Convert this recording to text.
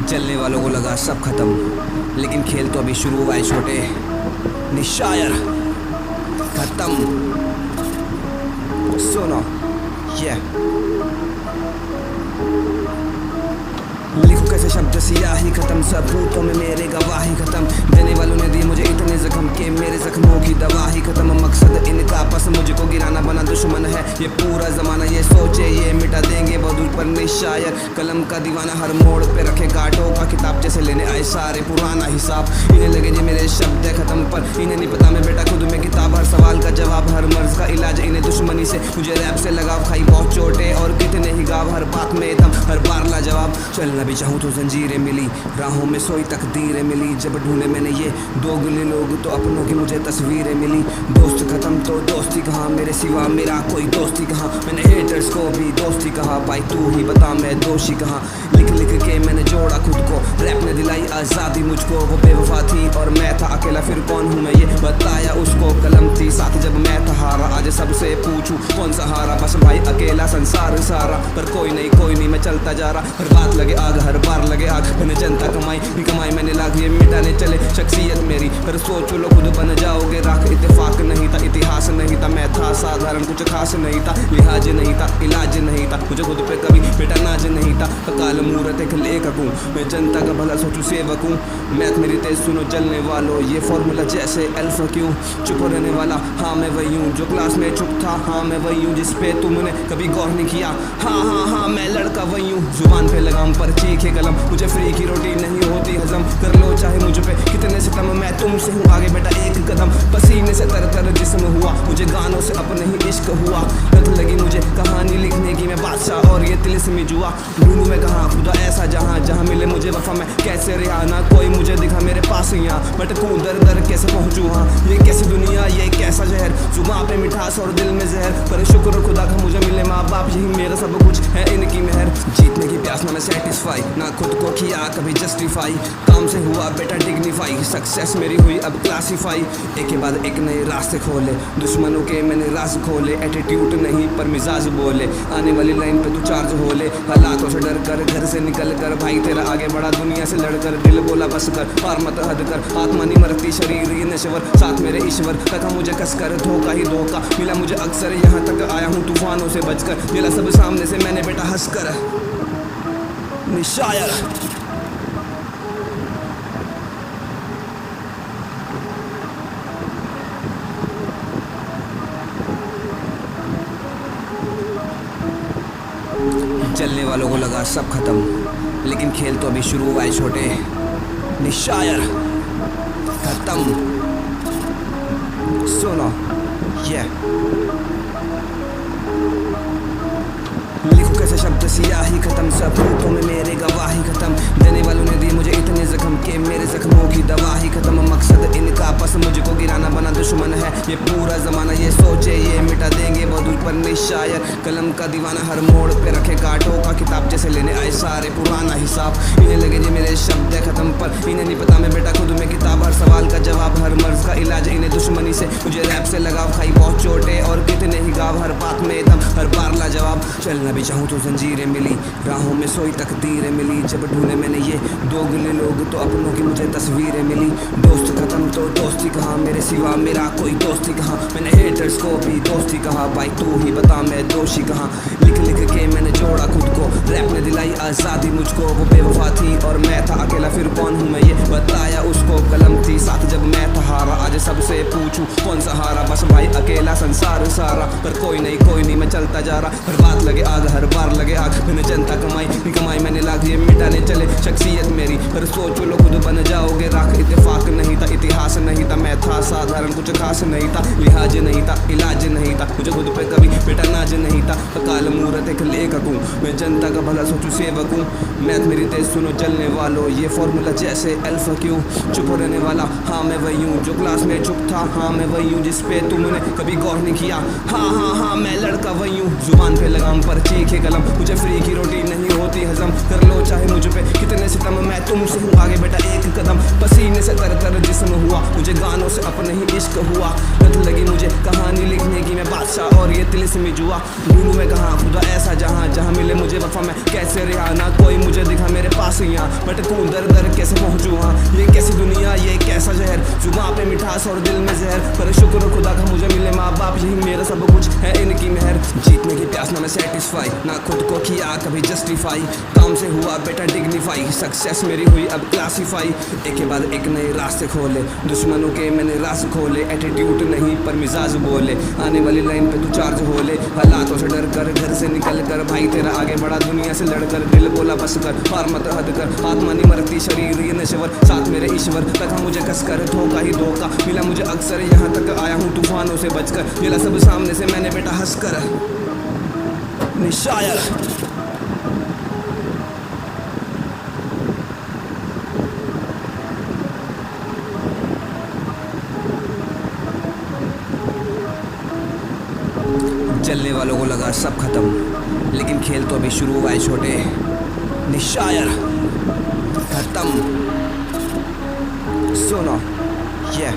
जलने वालों को लगा सब खत्म, लेकिन खेल तो अभी शुरू हुआ है छोटे। निशायर खत्म, सुनो ये लिखो कैसे शब्द सियाही खत्म, सबूतों में मेरे गवाही खत्म। देने वालों ने दिए मुझे इतने जख्म के मेरे जख्मों की दवा ही खत्म। मकसद इनका आपस मुझको गिराना, बना दुश्मन है ये पूरा जमाना। ये सोचे ये मिटा देंगे बदूर पर निशायर, कलम का दीवाना हर मोड़ पे रखे कांटों का किताब जैसे लेने आए सारे पुराना हिसाब। इन्हें लगे जी मेरे शब्द खत्म, पर इन्हें नहीं पता मैं बेटा खुद में किताब। हर सवाल का जवाब, हर मर्ज का इलाज, इन्हें दुश्मनी से मुझे रैप से लगाव। खाई बहुत चोटे और कितने ही गाव, हर बात में दम हर बार लाजवाब। चलना भी चाहूँ तो जंजीरें मिली, राहों में सोई तकदीरें मिली। जब ढूंढे मैंने ये दोगले लोग तो अपनों की मुझे तस्वीरें मिली। दोस्त खत्म तो दोस्ती कहाँ, मेरे सिवा मेरा कोई दोस्ती कहाँ। मैंने हेटर्स को भी दोस्ती कहा, भाई तू ही बता मैं दोषी कहाँ। लिख लिख के मैंने जोड़ा खुद को, रैप ने दिलाई आज़ादी मुझको। वो बेवफा थी और मैं था अकेला, फिर कौन हूँ मैं ये बताया उसको। कलम थी साथ जब मैं था हारा, आज सबसे पूछूं कौन सहारा। बस भाई अकेला संसार सारा, पर कोई नहीं मैं चलता जा रहा। हर बात लगे आग, हर बार लगे आग। मैंने जनता कमाई मैंने लाख, ये मिटाने चले शख्सियत मेरी। पर सोचो लो खुद बन जाओगे राख। इत्तेफाक नहीं था, इतिहास नहीं था, मैं था साधारण कुछ खास नहीं था। लिहाज नहीं था, इलाज नहीं था, मुझे खुद पे कभी बेटा नाज नहीं था। काल मूरत एक लेखक हूँ, मैं जनता का भला सोचूं सेवक हूँ। मैथ मेरी तेज सुनो जलने वालों, ये फॉर्मूला जैसे अल्फा क्यों। चुप रहने वाला हाँ मैं वही हूँ, जो क्लास में चुप था हाँ मैं वही हूँ, जिसपे तुमने कभी गौर नहीं किया। हाँ मैं लड़का वही हूँ, जुबान पे लगाम पर चीखे कलम। मुझे फ्री की रोटी नहीं होती हजम, कर लो चाहे मुझ पे कितने सितम। मैं तुमसे हूँ आगे बेटा एक कदम, पसीने से तर जिस्म हुआ। मुझे गानों से अपने ही इश्क हुआ, लत लगी मुझे कहानी लिखने की। मैं बादशाह और ये तिलिस्मी जुआ, ढूंढूं मैं कहाँ खुदा ऐसा जहाँ मिले मुझे वफा। मैं कैसे रिहा ना कोई मुझे दिखा मेरे पास यहाँ, भटकूं दर कैसे पहुँचूँ। हाँ ये कैसी दुनिया ये कैसा शहर, जुबान पे मिठास और दिल में जहर। पर शुक्र खुदा का मुझे मिले माँ बाप, यही मेरा सब कुछ है इनकी मेहर। जीतने की प्यास ना मैं सेटिस्फाई, ना खुद को किया कभी जस्टिफाई। काम से हुआ बेटा डिग्निफाई, सक्सेस मेरी हुई अब क्लासीफाई। एक के बाद एक नए रास्ते खोले, दुश्मनों के मैंने राज खोले। एटीट्यूड नहीं पर मिजाज बोले, आने वाली लाइन पे तू चार्ज हो ले। हालातों से डर कर घर से निकल कर, भाई तेरा आगे बढ़ा दुनिया से लड़कर। दिल बोला बस कर पार मत हद कर, आत्मा नहीं मरती शरीर ये नश्वर। साथ मेरे ईश्वर तक मुझे कसकर, धोखा ही धोखा मिला मुझे अक्सर। यहाँ तक आया हूँ तूफानों से बचकर, मिला सब सामने से मैंने बेटा हंसकर। निशायर जलने वालों को लगा सब खत्म, लेकिन खेल तो अभी शुरू हुआ है छोटे। निशायर खत्म, सुनो ये लिखो कैसे शब्द सियाही खत्म, सबूतों में मेरे गवाही खत्म। देने वालों ने दिए मुझे इतने जख्म के मेरे जख्मों की दवा ही खत्म। मकसद इनका आपस मुझको गिराना, बना दुश्मन है ये पूरा जमाना। ये सोचे ये मिटा देंगे बदूर पर निशायर, कलम का दीवाना हर मोड़ पे रखे कांटों का किताब जैसे लेने आए सारे पुराना हिसाब। इन्हें लगे जी मेरे शब्द खत्म, पर इन्हें नहीं पता मैं बेटा खुद में किताब। हर सवाल का जवाब, हर मर्ज का इलाज, इन्हें दुश्मनी से मुझे रैप से लगाव। खाई बहुत चोटे और कितने ही गाव, हर बात में दम हर बार लाजवाब। चलना भी चाहूँ तो जंजीरें मिली, राहों में सोई तकदीरें मिली। जब ढूंढे मैंने ये दोगले लोग तो अपनों की मुझे तस्वीरें मिली। दोस्त खत्म तो दोस्ती कहाँ, मेरे सिवा मेरा कोई दोस्ती कहाँ। मैंने हेटर्स को भी दोस्ती कहा, भाई तू ही बता मैं दोषी कहाँ। लिख लिख के मैंने जोड़ा खुद को, रैप ने दिलाई आज़ादी मुझको। वो बेवफा थी और मैं था अकेला, फिर कौन हूँ मैं ये बताया उसको। कलम थी साथ जब मैं था हारा, आज सबसे पूछूं कौन सहारा। बस भाई अकेला संसार सारा, पर कोई नहीं मैं चलता जा रहा। हर बात लगे आग, हर बार लगे आग। मैंने जनता कमाई मैंने लाख, ये मिटाने चले शख्सियत मेरी। पर सोचो लो खुद बन जाओगे राख। इत्तेफाक नहीं था, इतिहास नहीं था, मैं था साधारण कुछ खास नहीं था। लिहाज नहीं था, इलाज नहीं था, मुझे खुद पे कभी बेटा नाज नहीं था। काल मूरत एक लेखक हूँ, मैं जनता का भला सोचूं सेवक हूँ। मैथ मेरी तेज सुनो जलने वालों, ये फॉर्मूला जैसे अल्फा क्यों। चुप रहने वाला हाँ मैं वही हूँ, जो क्लास में चुप था हाँ मैं वही हूँ, जिसपे तुमने कभी गौर नहीं किया। हाँ मैं लड़का वही हूँ, जुबान पे लगाम पर चीखे कलम। मुझे फ्री की रोटी नहीं होती हजम, कर लो चाहे मुझ पे कितने सितम। मैं तुमसे हूँ आगे बेटा एक कदम, पसीने से तर जिस्म हुआ। मुझे गानों से अपने ही इश्क हुआ, लत लगी मुझे कहानी लिखने की। मैं बादशाह और ये तिलिस्मी जुआ, ढूंढूं मैं कहाँ खुदा ऐसा जहाँ जहाँ मिले मुझे वफा मैं कैसे रिहा, ना कोई मुझे दिखा मेरे पास यहाँ भटकूं दर दर कैसे पहुँचूं वहाँ। ये कैसी दुनिया ये कैसा जहर, जुबां पे मिठास और दिल में जहर, पर शुक्र खुदा का मुझे मिले माँ बाप, यही मेरा सब कुछ है इनकी मेहर। जीतने की प्यास ना मैं सेटिस्फाई, ना खुद को किया कभी जस्टिफाई, काम से हुआ बेटा डिग्निफाई, सक्सेस मेरी हुई अब क्लासीफाई। एक के बाद एक नए रास्ते खोले, दुश्मनों के मैंने राज खोले, एटीट्यूड नहीं पर मिजाज बोले, आने वाली लाइन पे तू चार्ज हो ले। हालातों से डर कर घर से निकल कर भाई तेरा आगे बढ़ा दुनिया से लड़कर, दिल बोला बस कर हार मत हद कर, आत्मा नहीं मरती शरीर ये नश्वर, साथ मेरे ईश्वर रखा मुझे कसकर, धोखा ही धोखा मिला मुझे अक्सर, यहाँ तक आया हूँ तूफानों से बचकर, मिला सब सामने से मैंने बेटा हंसकर। निशायर जलने वालों को लगा सब खत्म, लेकिन खेल तो अभी शुरू हुआ है छोटे। निशायर खत्म सुनो ये